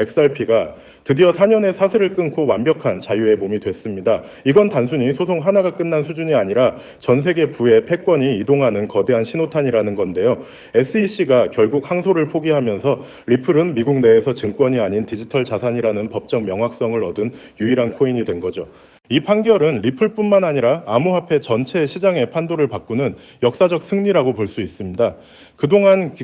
XRP가 드디어 4년의 사슬을 끊고 완벽한 자유의 몸이 됐습니다. 이건 단순히 소송 하나가 끝난 수준이 아니라 전 세계 부의 패권이 이동하는 거대한 신호탄이라는 건데요. SEC가 결국 항소를 포기하면서 리플은 미국 내에서 증권이 아닌 디지털 자산이라는 법적 명확성을 얻은 유일한 코인이 된 거죠. 이 판결은 리플뿐만 아니라 암호화폐 전체 시장의 판도를 바꾸는 역사적 승리라고 볼 수 있습니다. 그동안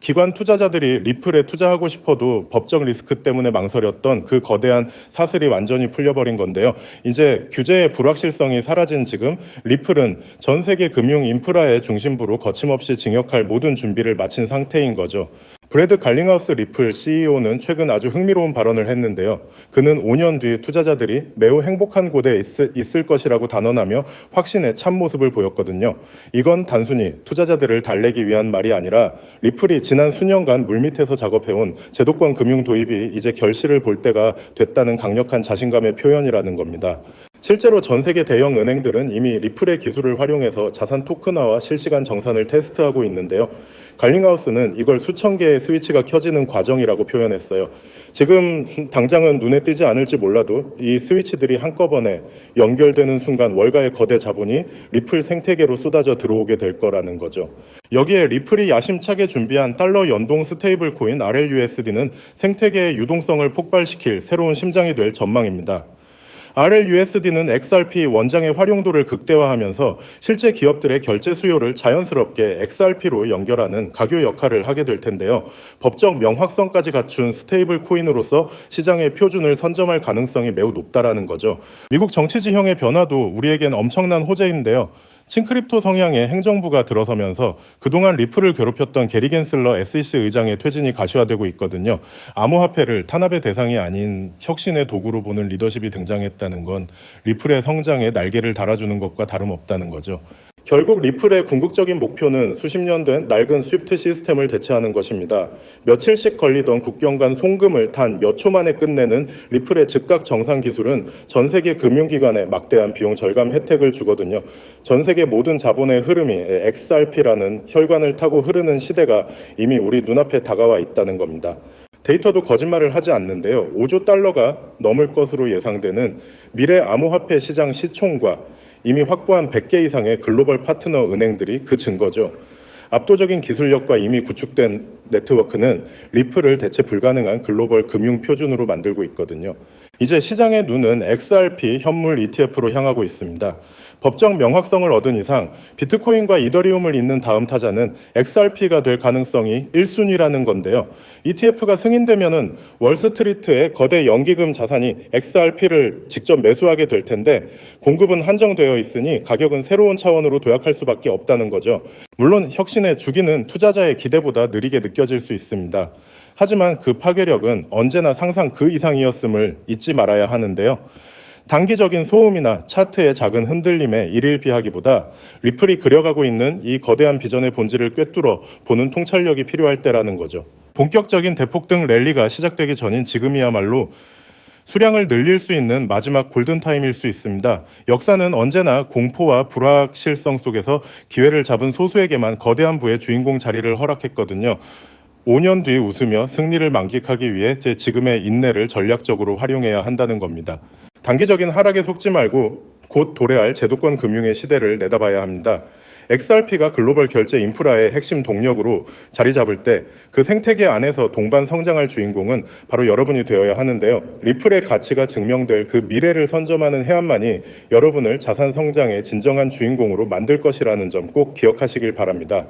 기관 투자자들이 리플에 투자하고 싶어도 법적 리스크 때문에 망설였던 그 거대한 사슬이 완전히 풀려버린 건데요. 이제 규제의 불확실성이 사라진 지금 리플은 전 세계 금융 인프라의 중심부로 거침없이 진격할 모든 준비를 마친 상태인 거죠. 브래드 갈링하우스 리플 CEO는 최근 아주 흥미로운 발언을 했는데요. 그는 5년 뒤 투자자들이 매우 행복한 곳에 있을 것이라고 단언하며 확신의 참모습을 보였거든요. 이건 단순히 투자자들을 달래기 위한 말이 아니라 리플이 지난 수년간 물밑에서 작업해온 제도권 금융 도입이 이제 결실을 볼 때가 됐다는 강력한 자신감의 표현이라는 겁니다. 실제로 전 세계 대형 은행들은 이미 리플의 기술을 활용해서 자산 토큰화와 실시간 정산을 테스트하고 있는데요. 갈링하우스는 이걸 수천 개의 스위치가 켜지는 과정이라고 표현했어요. 지금 당장은 눈에 띄지 않을지 몰라도 이 스위치들이 한꺼번에 연결되는 순간 월가의 거대 자본이 리플 생태계로 쏟아져 들어오게 될 거라는 거죠. 여기에 리플이 야심차게 준비한 달러 연동 스테이블 코인 RLUSD는 생태계의 유동성을 폭발시킬 새로운 심장이 될 전망입니다. RLUSD는 XRP 원장의 활용도를 극대화하면서 실제 기업들의 결제 수요를 자연스럽게 XRP로 연결하는 가교 역할을 하게 될 텐데요. 법적 명확성까지 갖춘 스테이블 코인으로서 시장의 표준을 선점할 가능성이 매우 높다라는 거죠. 미국 정치 지형의 변화도 우리에겐 엄청난 호재인데요. 친크립토 성향의 행정부가 들어서면서 그동안 리플을 괴롭혔던 게리 겐슬러 SEC 의장의 퇴진이 가시화되고 있거든요. 암호화폐를 탄압의 대상이 아닌 혁신의 도구로 보는 리더십이 등장했다는 건 리플의 성장에 날개를 달아주는 것과 다름없다는 거죠. 결국 리플의 궁극적인 목표는 수십 년 된 낡은 스위프트 시스템을 대체하는 것입니다. 며칠씩 걸리던 국경 간 송금을 단 몇 초 만에 끝내는 리플의 즉각 정상 기술은 전 세계 금융기관에 막대한 비용 절감 혜택을 주거든요. 전 세계 모든 자본의 흐름이 XRP라는 혈관을 타고 흐르는 시대가 이미 우리 눈앞에 다가와 있다는 겁니다. 데이터도 거짓말을 하지 않는데요. 5조 달러가 넘을 것으로 예상되는 미래 암호화폐 시장 시총과 이미 확보한 100개 이상의 글로벌 파트너 은행들이 그 증거죠. 압도적인 기술력과 이미 구축된 네트워크는 리플을 대체 불가능한 글로벌 금융 표준으로 만들고 있거든요. 이제 시장의 눈은 XRP 현물 ETF로 향하고 있습니다. 법적 명확성을 얻은 이상 비트코인과 이더리움을 잇는 다음 타자는 XRP가 될 가능성이 1순위라는 건데요. ETF가 승인되면은 월스트리트의 거대 연기금 자산이 XRP를 직접 매수하게 될 텐데 공급은 한정되어 있으니 가격은 새로운 차원으로 도약할 수밖에 없다는 거죠. 물론 혁신의 주기는 투자자의 기대보다 느리게 느껴질 수 있습니다. 하지만 그 파괴력은 언제나 상상 그 이상이었음을 잊지 말아야 하는데요. 단기적인 소음이나 차트의 작은 흔들림에 일일비하기보다 리플이 그려가고 있는 이 거대한 비전의 본질을 꿰뚫어 보는 통찰력이 필요할 때라는 거죠. 본격적인 대폭등 랠리가 시작되기 전인 지금이야말로 수량을 늘릴 수 있는 마지막 골든타임일 수 있습니다. 역사는 언제나 공포와 불확실성 속에서 기회를 잡은 소수에게만 거대한 부의 주인공 자리를 허락했거든요. 5년 뒤 웃으며 승리를 만끽하기 위해 제 지금의 인내를 전략적으로 활용해야 한다는 겁니다. 단기적인 하락에 속지 말고 곧 도래할 제도권 금융의 시대를 내다봐야 합니다. XRP가 글로벌 결제 인프라의 핵심 동력으로 자리 잡을 때 그 생태계 안에서 동반 성장할 주인공은 바로 여러분이 되어야 하는데요. 리플의 가치가 증명될 그 미래를 선점하는 해안만이 여러분을 자산 성장의 진정한 주인공으로 만들 것이라는 점 꼭 기억하시길 바랍니다.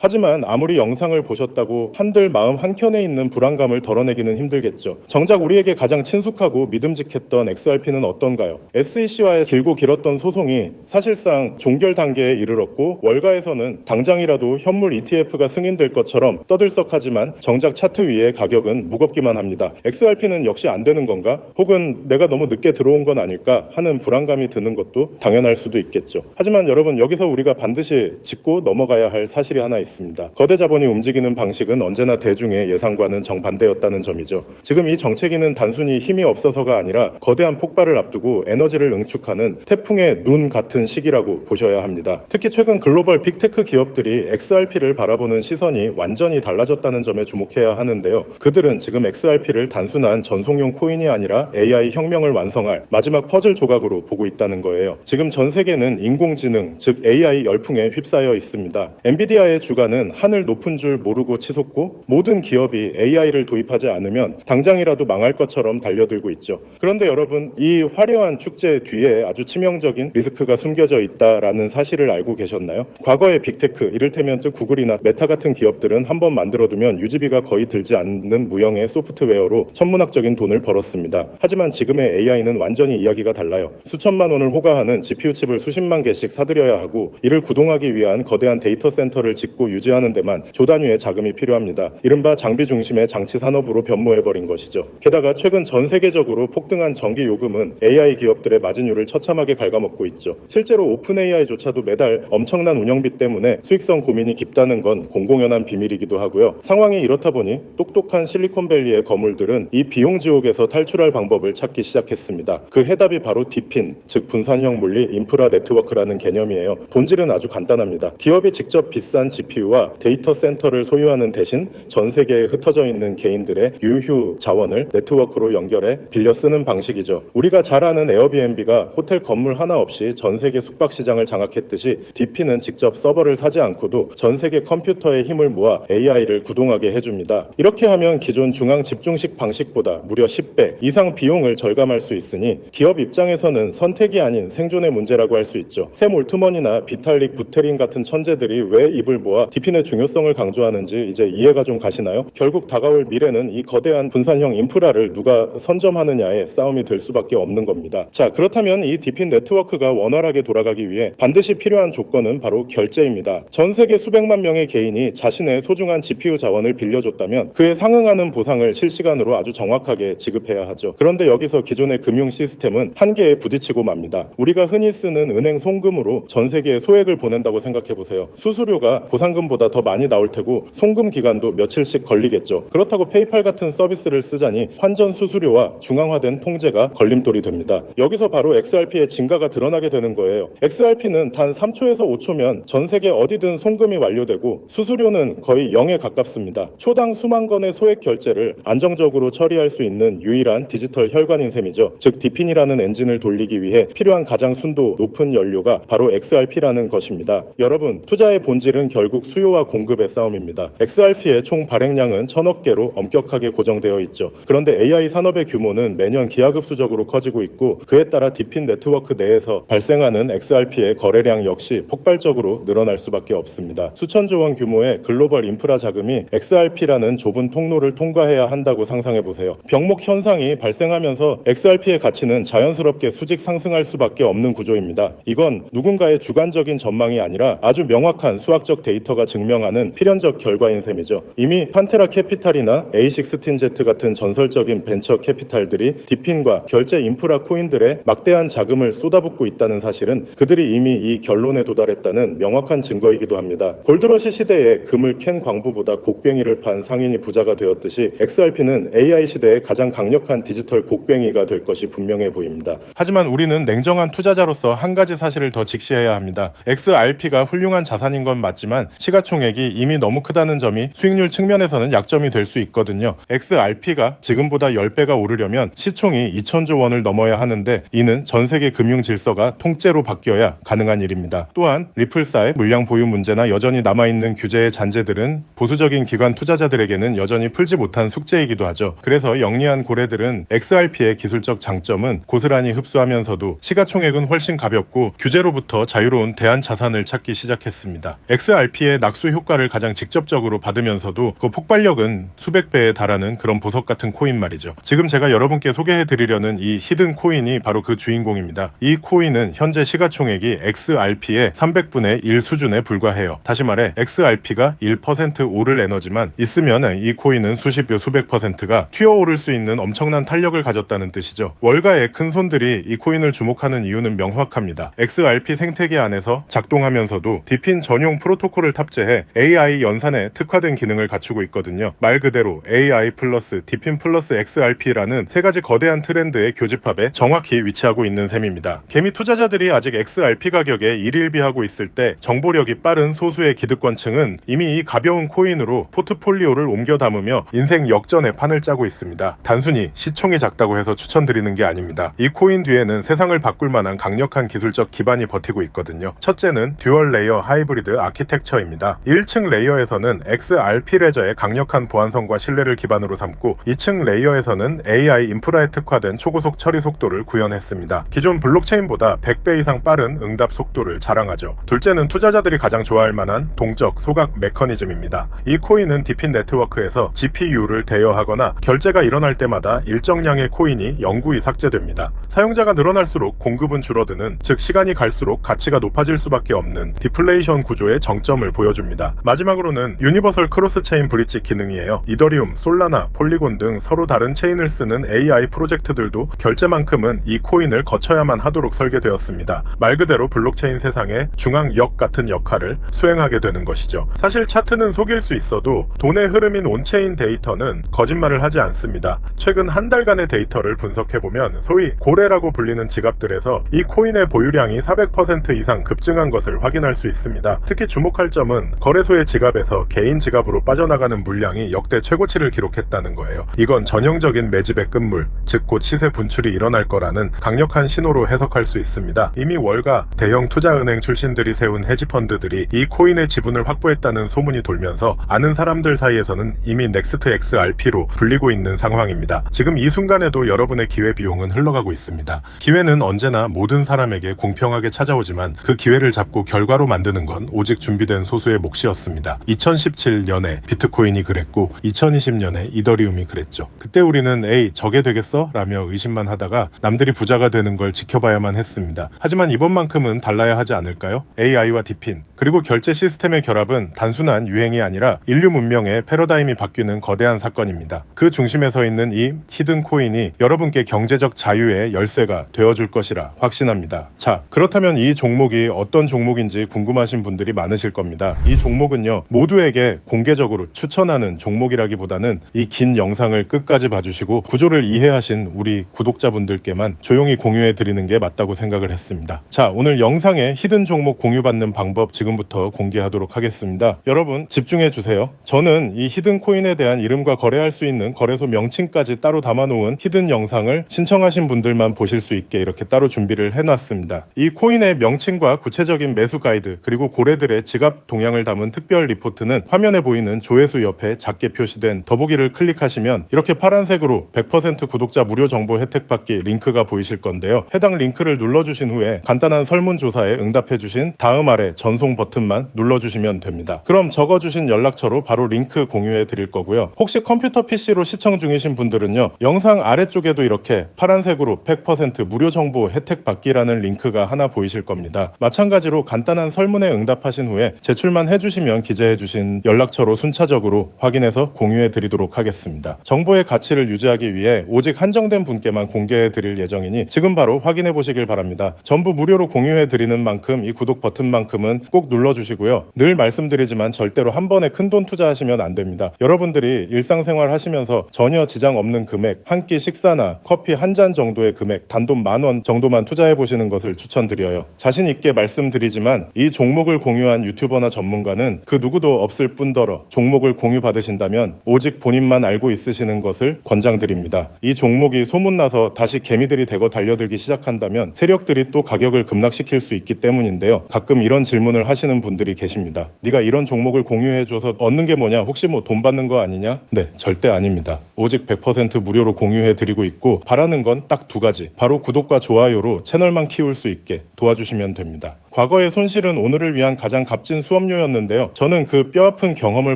하지만 아무리 영상을 보셨다고 한들 마음 한켠에 있는 불안감을 덜어내기는 힘들겠죠. 정작 우리에게 가장 친숙하고 믿음직했던 XRP는 어떤가요? SEC와의 길고 길었던 소송이 사실상 종결 단계에 이르렀고 월가에서는 당장이라도 현물 ETF가 승인될 것처럼 떠들썩하지만 정작 차트 위의 가격은 무겁기만 합니다. XRP는 역시 안 되는 건가? 혹은 내가 너무 늦게 들어온 건 아닐까 하는 불안감이 드는 것도 당연할 수도 있겠죠. 하지만 여러분, 여기서 우리가 반드시 짚고 넘어가야 할 사실이 하나 있습니다. 있습니다. 거대 자본이 움직이는 방식은 언제나 대중의 예상과는 정반대였다는 점이죠. 지금 이 정체기는 단순히 힘이 없어서가 아니라 거대한 폭발을 앞두고 에너지를 응축하는 태풍의 눈 같은 시기라고 보셔야 합니다. 특히 최근 글로벌 빅테크 기업들이 XRP를 바라보는 시선이 완전히 달라졌다는 점에 주목해야 하는데요. 그들은 지금 XRP를 단순한 전송용 코인이 아니라 AI 혁명을 완성할 마지막 퍼즐 조각으로 보고 있다는 거예요. 지금 전 세계는 인공지능, 즉 AI 열풍에 휩싸여 있습니다. 엔비디아의 주가는 하늘 높은 줄 모르고 치솟고 모든 기업이 AI를 도입하지 않으면 당장이라도 망할 것처럼 달려들고 있죠. 그런데 여러분, 이 화려한 축제 뒤에 아주 치명적인 리스크가 숨겨져 있다라는 사실을 알고 계셨나요? 과거의 빅테크, 이를테면 구글이나 메타 같은 기업들은 한번 만들어두면 유지비가 거의 들지 않는 무형의 소프트웨어로 천문학적인 돈을 벌었습니다. 하지만 지금의 AI는 완전히 이야기가 달라요. 수천만 원을 호가하는 GPU 칩을 수십만 개씩 사들여야 하고 이를 구동하기 위한 거대한 데이터 센터를 짓고 유지하는 데만 조단위의 자금이 필요합니다. 이른바 장비 중심의 장치 산업으로 변모해버린 것이죠. 게다가 최근 전 세계적으로 폭등한 전기 요금은 AI 기업들의 마진율을 처참하게 갉아먹고 있죠. 실제로 오픈 AI조차도 매달 엄청난 운영비 때문에 수익성 고민이 깊다는 건 공공연한 비밀이기도 하고요. 상황이 이렇다 보니 똑똑한 실리콘밸리의 거물들은 이 비용 지옥에서 탈출할 방법을 찾기 시작했습니다. 그 해답이 바로 디핀, 즉 분산형 물리 인프라 네트워크라는 개념이에요. 본질은 아주 간단합니다. 기업이 직접 비싼 GPU와 데이터 센터를 소유하는 대신 전 세계에 흩어져 있는 개인들의 유휴 자원을 네트워크로 연결해 빌려 쓰는 방식이죠. 우리가 잘 아는 에어비앤비가 호텔 건물 하나 없이 전 세계 숙박 시장을 장악했듯이 디핀은 직접 서버를 사지 않고도 전 세계 컴퓨터의 힘을 모아 AI를 구동하게 해줍니다. 이렇게 하면 기존 중앙 집중식 방식보다 무려 10배 이상 비용을 절감할 수 있으니 기업 입장에서는 선택이 아닌 생존의 문제라고 할 수 있죠. 샘 올트먼이나 비탈릭 부테린 같은 천재들이 왜 입을 모아 디핀의 중요성을 강조하는지 이제 이해가 좀 가시나요? 결국 다가올 미래는 이 거대한 분산형 인프라를 누가 선점하느냐의 싸움이 될 수밖에 없는 겁니다. 자, 그렇다면 이 디핀 네트워크가 원활하게 돌아가기 위해 반드시 필요한 조건은 바로 결제입니다. 전 세계 수백만 명의 개인이 자신의 소중한 GPU 자원을 빌려줬다면 그에 상응하는 보상을 실시간으로 아주 정확하게 지급해야 하죠. 그런데 여기서 기존의 금융 시스템은 한계에 부딪히고 맙니다. 우리가 흔히 쓰는 은행 송금으로 전 세계에 소액을 보낸다고 생각해보세요. 수수료가 보상금보다 더 많이 나올 테고 송금 기간도 며칠씩 걸리겠죠. 그렇다고 페이팔 같은 서비스를 쓰자니 환전 수수료와 중앙화된 통제가 걸림돌이 됩니다. 여기서 바로 XRP의 진가가 드러나게 되는 거예요. XRP는 단 3초에서 5초면 전 세계 어디든 송금이 완료되고 수수료는 거의 0에 가깝습니다. 초당 수만 건의 소액 결제를 안정적으로 처리할 수 있는 유일한 디지털 혈관인 셈이죠. 즉 디핀이라는 엔진을 돌리기 위해 필요한 가장 순도 높은 연료가 바로 XRP라는 것입니다. 여러분, 투자의 본질은 결국 수요와 공급의 싸움입니다. XRP의 총 발행량은 1000억 개로 엄격하게 고정되어 있죠. 그런데 AI 산업의 규모는 매년 기하급수적으로 커지고 있고 그에 따라 디핀 네트워크 내에서 발생하는 XRP의 거래량 역시 폭발적으로 늘어날 수밖에 없습니다. 수천조 원 규모의 글로벌 인프라 자금이 XRP라는 좁은 통로를 통과해야 한다고 상상해보세요. 병목 현상이 발생하면서 XRP의 가치는 자연스럽게 수직 상승할 수밖에 없는 구조입니다. 이건 누군가의 주관적인 전망이 아니라 아주 명확한 수학적 데이터가 증명하는 필연적 결과인 셈이죠. 이미 판테라 캐피탈이나 A16Z 같은 전설적인 벤처 캐피탈들이 디핀과 결제 인프라 코인들의 막대한 자금을 쏟아붓고 있다는 사실은 그들이 이미 이 결론에 도달했다는 명확한 증거이기도 합니다. 골드러시 시대에 금을 캔 광부보다 곡괭이를 판 상인이 부자가 되었듯이 XRP는 AI 시대의 가장 강력한 디지털 곡괭이가 될 것이 분명해 보입니다. 하지만 우리는 냉정한 투자자로서 한 가지 사실을 더 직시해야 합니다. XRP가 훌륭한 자산인 건 맞지만 시가총액이 이미 너무 크다는 점이 수익률 측면에서는 약점이 될 수 있거든요. XRP가 지금보다 10배가 오르려면 시총이 2000조 원을 넘어야 하는데 이는 전 세계 금융 질서가 통째로 바뀌어야 가능한 일입니다. 또한 리플사의 물량 보유 문제나 여전히 남아있는 규제의 잔재들은 보수적인 기관 투자자들에게는 여전히 풀지 못한 숙제이기도 하죠. 그래서 영리한 고래들은 XRP의 기술적 장점은 고스란히 흡수하면서도 시가총액은 훨씬 가볍고 규제로부터 자유로운 대안 자산을 찾기 시작했습니다. XRP의 낙수 효과를 가장 직접적으로 받으면서도 그 폭발력은 수백 배에 달하는 그런 보석 같은 코인 말이죠. 지금 제가 여러분께 소개해드리려는 이 히든 코인이 바로 그 주인공입니다. 이 코인은 현재 시가총액이 XRP의 300분의 1 수준에 불과해요. 다시 말해 XRP가 1% 오를 에너지만 있으면 이 코인은 수십 여 수백 %가 튀어오를 수 있는 엄청난 탄력을 가졌다는 뜻이죠. 월가의 큰 손들이 이 코인을 주목하는 이유는 명확합니다. XRP 생태계 안에서 작동하면서도 디핀 전용 프로토콜을 탑재해 AI 연산에 특화된 기능을 갖추고 있거든요. 말 그대로 AI 플러스 디핀 플러스 XRP라는 세 가지 거대한 트렌드의 교집합에 정확히 위치하고 있는 셈입니다. 개미 투자자들이 아직 XRP 가격에 일일비하고 있을 때 정보력이 빠른 소수의 기득권층은 이미 이 가벼운 코인으로 포트폴리오를 옮겨 담으며 인생 역전의 판을 짜고 있습니다. 단순히 시총이 작다고 해서 추천드리는 게 아닙니다. 이 코인 뒤에는 세상을 바꿀 만한 강력한 기술적 기반이 버티고 있거든요. 첫째는 듀얼 레이어 하이브리드 아키텍처입니다. 1층 레이어에서는 XRP 레저의 강력한 보안성과 신뢰를 기반으로 삼고 2층 레이어에서는 AI 인프라에 특화된 초고속 처리 속도를 구현했습니다. 기존 블록체인보다 100배 이상 빠른 응답 속도를 자랑하죠. 둘째는 투자자들이 가장 좋아할 만한 동적 소각 메커니즘입니다. 이 코인은 디핀 네트워크에서 GPU를 대여하거나 결제가 일어날 때마다 일정량의 코인이 영구히 삭제됩니다. 사용자가 늘어날수록 공급은 줄어드는, 즉 시간이 갈수록 가치가 높아질 수밖에 없는 디플레이션 구조의 정점을 보여줍니다. 마지막으로는 유니버설 크로스 체인 브릿지 기능이에요. 이더리움, 솔라나, 폴리곤 등 서로 다른 체인을 쓰는 AI 프로젝트들도 결제만큼은 이 코인을 거쳐야만 하도록 설계되었습니다. 말 그대로 블록체인 세상의 중앙역 같은 역할을 수행하게 되는 것이죠. 사실 차트는 속일 수 있어도 돈의 흐름인 온체인 데이터는 거짓말을 하지 않습니다. 최근 한 달간의 데이터를 분석해보면 소위 고래라고 불리는 지갑들에서 이 코인의 보유량이 400% 이상 급증한 것을 확인할 수 있습니다. 특히 주목할 점은 거래소의 지갑에서 개인 지갑으로 빠져나가는 물량이 역대 최고치를 기록했다는 거예요. 이건 전형적인 매집의 끝물, 즉 곧 시세 분출이 일어날 거라는 강력한 신호로 해석할 수 있습니다. 이미 월가 대형 투자은행 출신들이 세운 헤지펀드들이 이 코인의 지분을 확보했다는 소문이 돌면서 아는 사람들 사이에서는 이미 넥스트 XRP로 불리고 있는 상황입니다. 지금 이 순간에도 여러분의 기회비용은 흘러가고 있습니다. 기회는 언제나 모든 사람에게 공평하게 찾아오지만 그 기회를 잡고 결과로 만드는 건 오직 준비된 소수의 몫이었습니다. 2017년에 비트코인이 그랬고 2020년에 이더리움이 그랬죠. 그때 우리는 에이 저게 되겠어? 라며 의심만 하다가 남들이 부자가 되는 걸 지켜봐야만 했습니다. 하지만 이번만큼은 달라야 하지 않을까요? AI와 디핀 그리고 결제 시스템의 결합은 단순한 유행이 아니라 인류 문명의 패러다임이 바뀌는 거대한 사건입니다. 그 중심에 서 있는 이 히든 코인이 여러분께 경제적 자유의 열쇠가 되어줄 것이라 확신합니다. 자, 그렇다면 이 종목이 어떤 종목인지 궁금하신 분들이 많으실 겁니다. 이 종목은요, 모두에게 공개적으로 추천하는 종목이라기보다는 이 긴 영상을 끝까지 봐주시고 구조를 이해하신 우리 구독자분들께만 조용히 공유해 드리는 게 맞다고 생각을 했습니다. 자, 오늘 영상에 히든 종목 공유받는 방법 지금부터 공개하도록 하겠습니다. 여러분 집중해 주세요. 저는 이 히든 코인에 대한 이름과 거래할 수 있는 거래소 명칭까지 따로 담아놓은 히든 영상을 신청하신 분들만 보실 수 있게 이렇게 따로 준비를 해놨습니다. 이 코인의 명칭과 구체적인 매수 가이드 그리고 고래들의 지갑 동향을 담은 특별 리포트는 화면에 보이는 조회수 옆에 작게 표시된 더보기를 클릭하시면 이렇게 파란색으로 100% 구독자 무료 정보 혜택 받기 링크가 보이실 건데요. 해당 링크를 눌러주신 후에 간단한 설문조사에 응답해주신 다음 아래 전송 버튼만 눌러주시면 됩니다. 그럼 적어주신 연락처로 바로 링크 공유해 드릴 거고요. 혹시 컴퓨터 PC로 시청 중이신 분들은요, 영상 아래쪽에도 이렇게 파란색으로 100% 무료 정보 혜택 받기라는 링크가 하나 보이실 겁니다. 마찬가지로 간단한 설문에 응답하신 후에 제출만 해주시면 기재해주신 연락처로 순차적으로 확인해서 공유해 드리도록 하겠습니다. 정보의 가치를 유지하기 위해 오직 한정된 분께만 공개해 드릴 예정이니 지금 바로 확인해 보시길 바랍니다. 전부 무료로 공유해 드리는 만큼 이 구독 버튼만큼은 꼭 눌러주시고요. 늘 말씀드리지만 절대로 한 번에 큰돈 투자하시면 안 됩니다. 여러분들이 일상생활 하시면서 전혀 지장 없는 금액, 한 끼 식사나 커피 한 잔 정도의 금액, 단돈 10,000원 정도만 투자해 보시는 것을 추천드려요. 자신 있게 말씀드리지만 이 종목을 공유한 유튜버나 전문가는 그 누구도 없을 뿐더러 종목을 공유 받으신다면 오직 본인만 알고 있으시는 것을 권장드립니다. 이 종목이 소문나서 다시 개미들이 대거 달려들기 시작한다면 세력들이 또 가격을 급락시킬 수 있기 때문인데요. 가끔 이런 질문을 하시는 분들이 계십니다. 네가 이런 종목을 공유해줘서 얻는 게 뭐냐? 혹시 뭐 돈 받는 거 아니냐? 네, 절대 아닙니다. 오직 100% 무료로 공유해드리고 있고 바라는 건 딱 두 가지. 바로 구독과 좋아요로 채널만 키울 수 있게 도와주시면 됩니다. 과거의 손실은 오늘을 위한 가장 값진 수업료였는데요. 저는 그 뼈아픈 경험을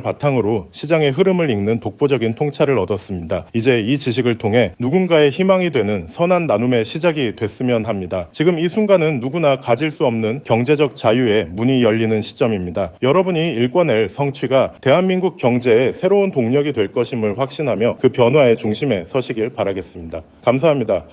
바탕으로 시장의 흐름을 읽는 독보적인 통찰을 얻었습니다. 이제 이 지식을 통해 누군가의 희망이 되는 선한 나눔의 시작이 됐으면 합니다. 지금 이 순간은 누구나 가질 수 없는 경제적 자유의 문이 열리는 시점입니다. 여러분이 일궈낼 성취가 대한민국 경제의 새로운 동력이 될 것임을 확신하며 그 변화의 중심에 서시길 바라겠습니다. 감사합니다.